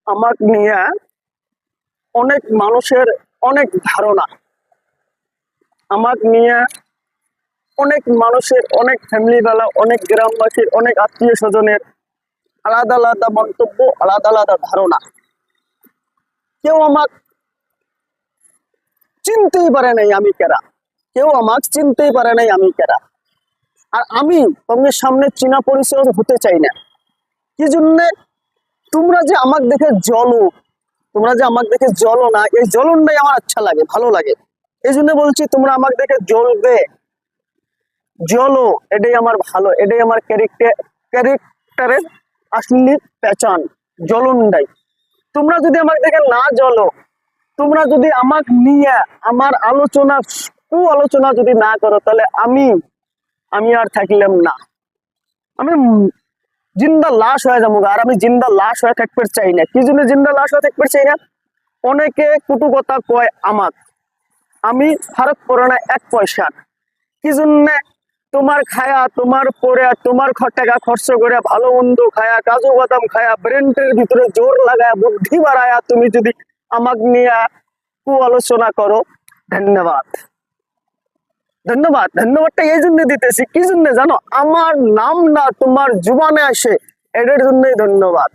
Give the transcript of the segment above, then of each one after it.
আমাকে নিয়ে অনেক মানুষের অনেক ধারণা, আমাকে নিয়ে অনেক মানুষের, অনেক ফ্যামিলিওয়ালা, অনেক গ্রামবাসীর, অনেক আত্মীয় স্বজনের আলাদা আলাদা মন্তব্য, আলাদা আলাদা ধারণা। কেউ আমাকে চিনতেই পারে নাই আমি কেরা, কেউ আমাকে চিনতেই পারে নাই আমি কেরা। আর আমি তোমাদের সামনে চীনা পরিচয় হতে চাই না। কি জন্য? তোমরা যে আমাকে দেখে জ্বলো, তোমরা যে আমাকে দেখে জ্বলো না, এই জ্বলনটাই আমার আচ্ছা লাগে, ভালো লাগে। এই জন্য বলছি তোমরা আমাকে দেখে জ্বলবে, জ্বলো, এটাই আমার ভালো, এটাই আমার ক্যারেক্টারের আসলি পেচান, জ্বলনটাই। তোমরা যদি আমাকে দেখে না জ্বলো, তোমরা যদি আমাকে নিয়ে আমার আলোচনা, আলোচনা যদি না করো, তাহলে আমি আর থাকলাম না, আমি জিন্দা লাশ হয়ে যাবো। আর আমি জিন্দা লাশ হয়ে থাকতে চাই না। কি জন্য জিন্দা লাশ হয়ে থাকতে চাই না? অনেকে কুটু কথা কয় আমার, আমি ফারক পড়ে না এক পয়সা। কি জন্য? তোমার খায়া, তোমার পরে, তোমার টাকা খরচ করে, ভালো মন্দ খায়া, কাজু বাদাম খায়া, ব্রেনের ভিতরে জোর লাগায়া, বুদ্ধি বাড়ায়া তুমি যদি আমাকে নিয়ে আলোচনা করো, ধন্যবাদ। ধন্যবাদ, ধন্যবাদটা এই জন্য দিতেছি। কি জন্য জানো? আমার নাম না তোমার জুবানে আসে, এটার জন্যই ধন্যবাদ।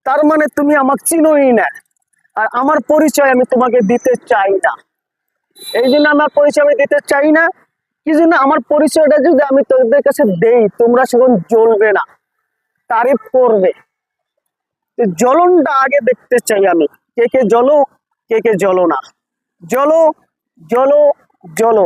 তার মানে তুমি আমাকে চিনোই না, আর আমার পরিচয় আমি তোমাকে দিতে চাই না। এই জন্য আমার পরিচয় আমি দিতে চাই না। কি জন্য? আমার পরিচয়টা যদি আমি তোদের কাছে দেই, তোমরা সেখন জ্বলবে না, তারিফ করবে। জ্বলনটা আগে দেখতে চাই আমি, কে কে জ্বলো, কে কে জ্বলো না। জ্বলো, জ্বলো, জ্বলো।